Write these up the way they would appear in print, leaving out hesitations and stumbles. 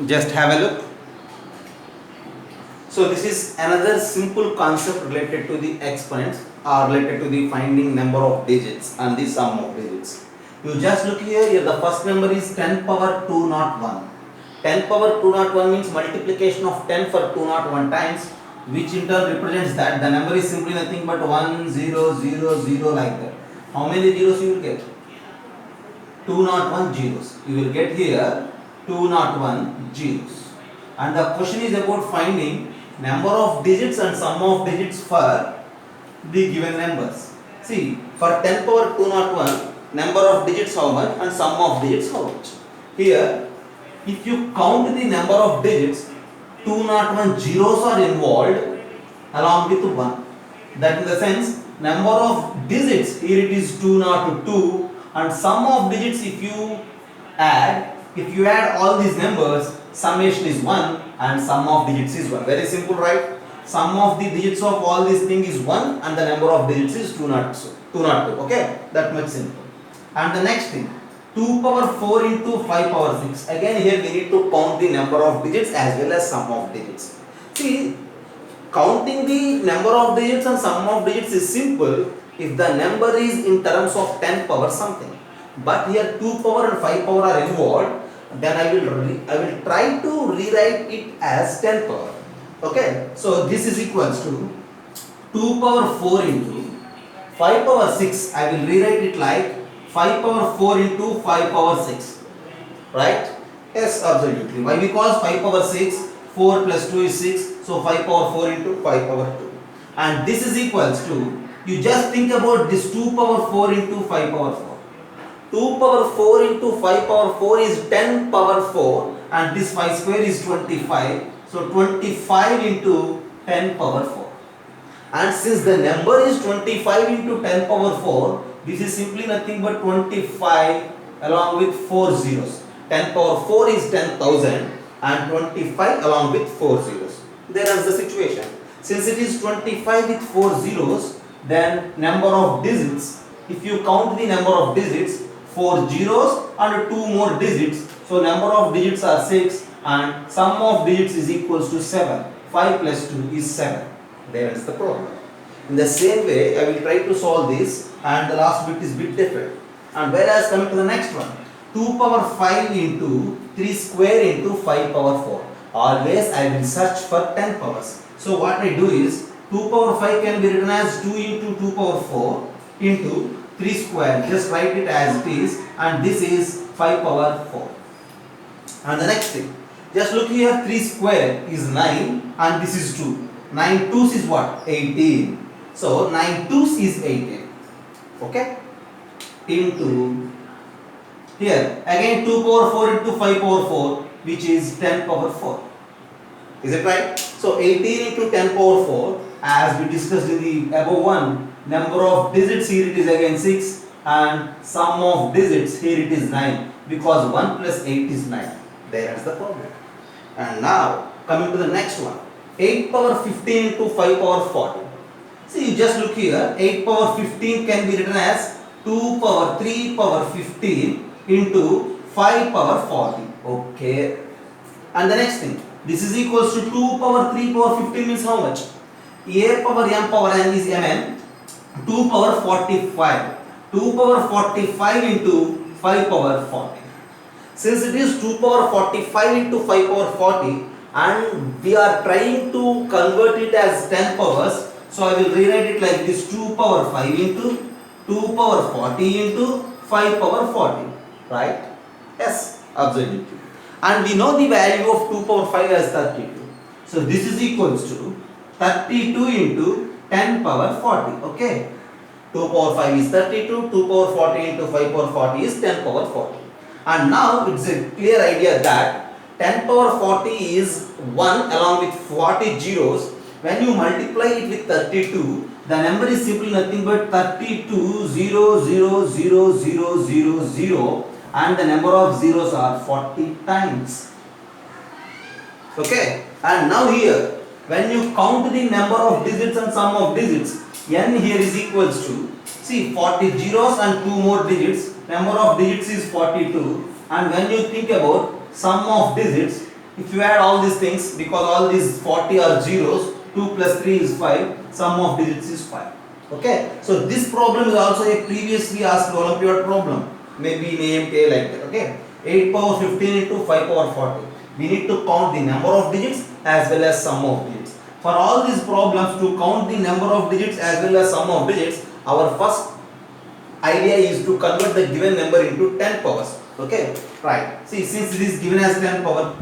Just have a look. So this is another simple concept related to the exponents or related to the finding number of digits and the sum of digits. You just look here, the first number is 10 power 201. 10 power 201 means multiplication of 10 for 201 times, which in turn represents that the number is simply nothing but 1 0 0 0 like that. How many zeros you will get? 201 zeros. You will get here 201 zeros. And the question is about finding number of digits and sum of digits for the given numbers. See, for 10 power 201, number of digits how much and sum of digits how much. Here, if you count the number of digits, 201 zeros are involved along with 1. That in the sense, number of digits, here it is 202, and sum of digits if you add all these numbers, summation is 1 and sum of digits is 1. Very simple, right? Sum of the digits of all these things is 1 and the number of digits is 202. Okay, that much simple. And the next thing, 2 power 4 into 5 power 6. Again here we need to count the number of digits as well as sum of digits. See, counting the number of digits and sum of digits is simple if the number is in terms of 10 power something. But here 2 power and 5 power are involved, then I will try to rewrite it as 10 power. Okay, so this is equals to 2 power 4 into 5 power 6. I will rewrite it like 5 power 4 into 5 power 6. Right? Yes, absolutely. Why? Because 5 power 6, 4 plus 2 is 6. So 5 power 4 into 5 power 2. And this is equals to, you just think about this 2 power 4 into 5 power 4. 2 power 4 into 5 power 4 is 10 power 4 and this 5 square is 25. So 25 into 10 power 4. And since the number is 25 into 10 power 4, this is simply nothing but 25 along with 4 zeros. 10 power 4 is 10,000 and 25 along with 4 zeros. There is the situation. Since it is 25 with 4 zeros, then number of digits, if you count the number of digits, 4 zeros and 2 more digits, so number of digits are 6 and sum of digits is equals to 7. 5 plus 2 is 7. There is the problem. In the same way, I will try to solve this and the last bit is bit different. And whereas coming to the next one, 2 power 5 into 3 square into 5 power 4. Always I will search for 10 powers. So what I do is, 2 power 5 can be written as 2 into 2 power 4 into 3 square. Just write it as it is and this is 5 power 4. And the next thing, just look here, 3 square is 9 and this is 2. 9 twos is what? 18. So 9 twos is 18. Okay? Into here again 2 power 4 into 5 power 4, which is 10 power 4. Is it right? So 18 into 10 power 4, as we discussed in the above one, number of digits here it is again 6 and sum of digits here it is 9, because 1 plus 8 is 9. There is the problem. And now coming to the next one, 8 power 15 into 5 power 40. See, you just look here, 8 power 15 can be written as 2 power 3 power 15 into 5 power 40. Okay. And the next thing, this is equals to 2 power 3 power 15 means how much? A power m power n is mn, 2 power 45. 2 power 45 into 5 power 40. Since it is 2 power 45 into 5 power 40 and we are trying to convert it as 10 powers, so I will rewrite it like this: 2 power 5 into 2 power 40 into 5 power 40. Right? Yes, absolutely. And we know the value of 2 power 5 as 32. So this is equals to 32 into 10 power 40. Okay? 2 power 5 is 32, 2 power 40 into 5 power 40 is 10 power 40. And now it's a clear idea that 10 power 40 is 1 along with 40 zeros. When you multiply it with 32, the number is simply nothing but 32 0 0 0 0 0 0 and the number of zeros are 40 times. Okay? And now here, when you count the number of digits and sum of digits, n here is equals to, see, 40 zeros and 2 more digits, number of digits is 42, and when you think about sum of digits, If you add all these things, because all these 40 are zeros, 2 plus 3 is 5, sum of digits is 5. Okay, so this problem is also a previously asked Olympiad problem, maybe named A like that. Okay, 8 power 15 into 5 power 40. We need to count the number of digits as well as sum of digits. For all these problems, to count the number of digits as well as sum of digits, our first idea is to convert the given number into 10 powers. Okay, right. See, since it is given as 10 power,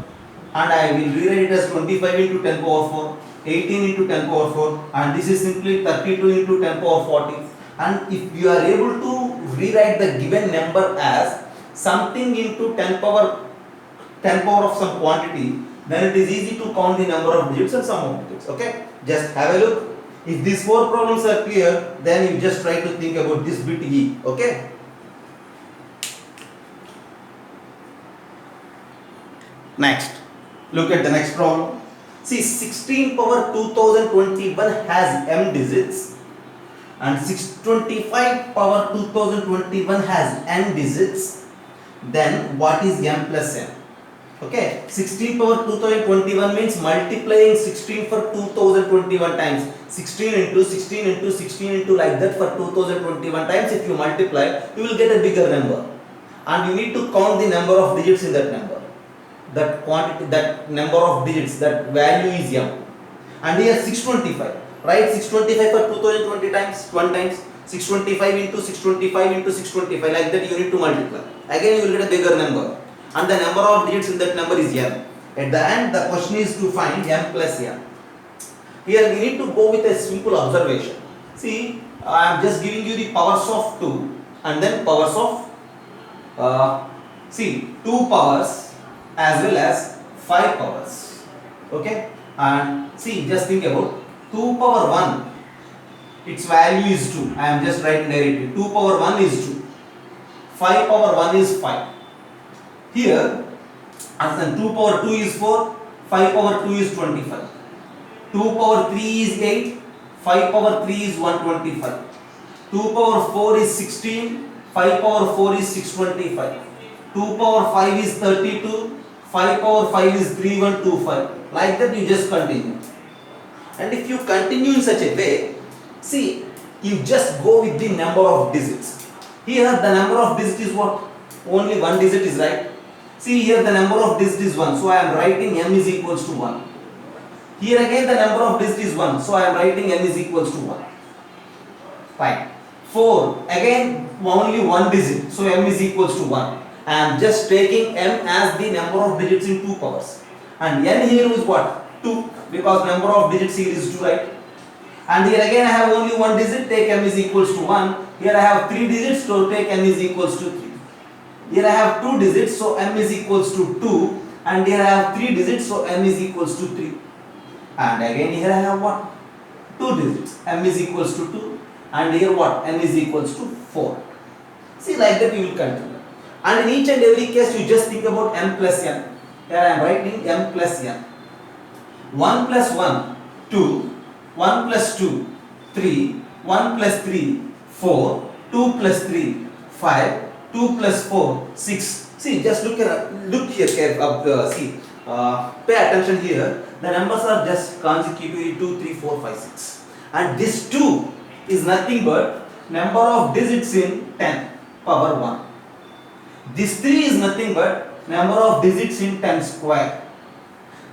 and I will rewrite it as 25 into 10 power 4, 18 into 10 power 4, and this is simply 32 into 10 power 40. And if you are able to rewrite the given number as something into 10 power of some quantity, then it is easy to count the number of digits and sum of digits. Okay, just have a look. If these 4 problems are clear, then you just try to think about this bit E. Okay, next, look at the next problem. See, 16 power 2021 has m digits and 625 power 2021 has n digits. Then what is m plus n? Okay, 16 power 2021 means multiplying 16 for 2021 times. 16 into 16 into 16 into like that for 2021 times. If you multiply, you will get a bigger number. And you need to count the number of digits in that number. That quantity, that number of digits, that value is m. And here 625. Write 625 for 2020 times, 1 times. 625 into 625 into 625. Like that you need to multiply. Again you will get a bigger number. And the number of digits in that number is m. At the end, the question is to find m plus n. Here we need to go with a simple observation. See, I am just giving you the powers of 2 and then powers of 2 powers as well as 5 powers. Okay, and see, just think about 2 power 1. Its value is 2. I am just writing directly. 2 power 1 is 2. 5 power 1 is 5. Here, as then 2 power 2 is 4, 5 power 2 is 25. 2 power 3 is 8, 5 power 3 is 125. 2 power 4 is 16, 5 power 4 is 625. 2 power 5 is 32, 5 power 5 is 3125. Like that you just continue. And if you continue in such a way, see, you just go with the number of digits. Here the number of digits is what? Only one digit is right. See, here the number of digits is 1, so I am writing m is equals to 1. Here again the number of digits is 1, so I am writing m is equals to 1. Fine. 4, again only one digit, so m is equals to 1. I am just taking m as the number of digits in 2 powers. And n here is what? 2, because number of digits here is 2, right? And here again I have only one digit, take m is equals to 1. Here I have 3 digits, so take m is equals to 3. Here I have 2 digits, so m is equals to 2, and here I have 3 digits, so m is equals to 3. And again here I have what? 2 digits, m is equals to 2, and here what? m is equals to 4. See, like that you will continue. And in each and every case you just think about m plus n. Here I am writing m plus n. 1 plus 1, 2, 1 plus 2, 3, 1 plus 3, 4, 2 plus 3, 5, 2 plus 4, 6. See, just look here carefully. See, pay attention here. The numbers are just consecutively 2, 3, 4, 5, 6. And this 2 is nothing but number of digits in 10 power 1. This 3 is nothing but number of digits in 10 square.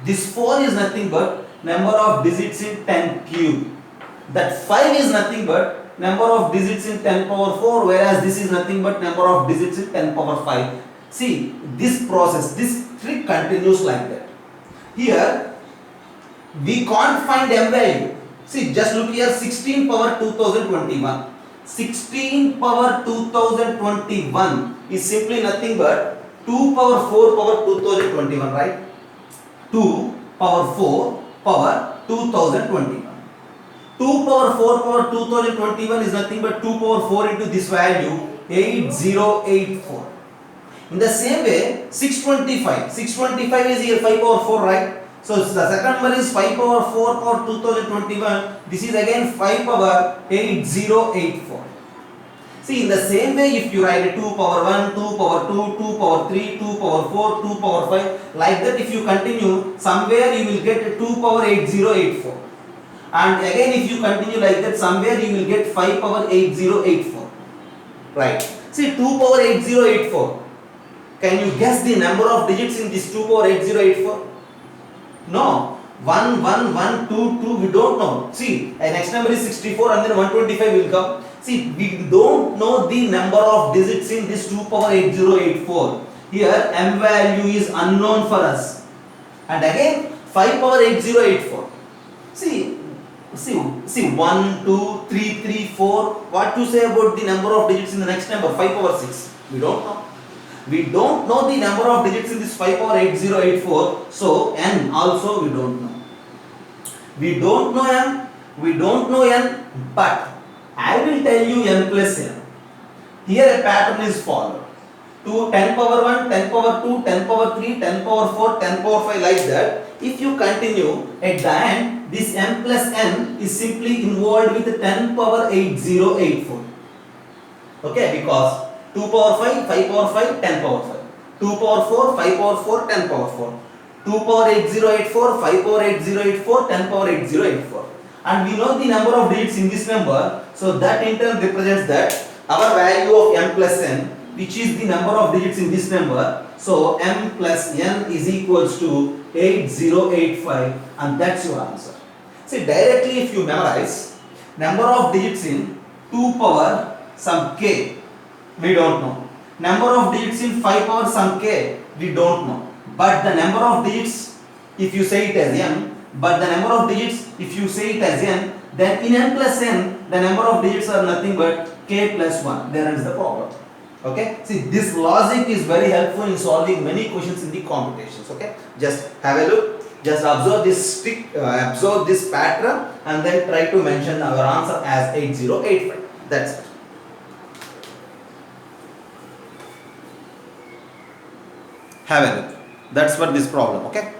This 4 is nothing but number of digits in 10 cube. That 5 is nothing but number of digits in 10 power 4, whereas this is nothing but number of digits in 10 power 5. See, this process, this trick continues like that. Here, we can't find m value. See, just look here, 16 power 2021. 16 power 2021 is simply nothing but 2 power 4 power 2021, right? 2 power 4 power 2021. 2 power 4 power 2021 is nothing but 2 power 4 into this value 8084. In the same way, 625 is here 5 power 4, right? So the second one is 5 power 4 power 2021. This is again 5 power 8084. See, in the same way, if you write a 2 power 1, 2 power 2, 2 power 3, 2 power 4, 2 power 5, like that if you continue, somewhere you will get a 2 power 8084. And again if you continue like that, somewhere you will get 5 power 8084. Right. See, 2 power 8084. Can you guess the number of digits in this 2 power 8084? No. 1, 1, 1, 2, 2, we don't know. See, next number is 64 and then 125 will come. See, we don't know the number of digits in this 2 power 8084. Here, m value is unknown for us. And again, 5 power 8084. See, 1, 2, 3, 3, 4. What to say about the number of digits in the next number? 5 power 6. We don't know. We don't know the number of digits in this 5 power 8084. So, n also we don't know. We don't know m, we don't know n, but I will tell you n plus n. Here a pattern is followed. 10 power 1, 10 power 2, 10 power 3, 10 power 4, 10 power 5, like that. If you continue, at the end, this m plus n is simply involved with 10 power 8084. Okay, because 2 power 5, 5 power 5, 10 power 5. 2 power 4, 5 power 4, 10 power 4. 2 power 8084, 5 power 8084, 10 power 8084. And we know the number of digits in this number, so that in turn represents that our value of m plus n, which is the number of digits in this number. So m plus n is equals to 8085, and that's your answer. See, directly if you memorize number of digits in 2 power some k, we don't know. Number of digits in 5 power some k, we don't know. But the number of digits, if you say it as m, but the number of digits, if you say it as n, then in n plus n, the number of digits are nothing but k plus 1. There ends the problem. Okay. See, this logic is very helpful in solving many questions in the computations. Okay. Just have a look. Just observe this observe this pattern, and then try to mention our answer as 8085. That's it. Have a look. That's what this problem. Okay.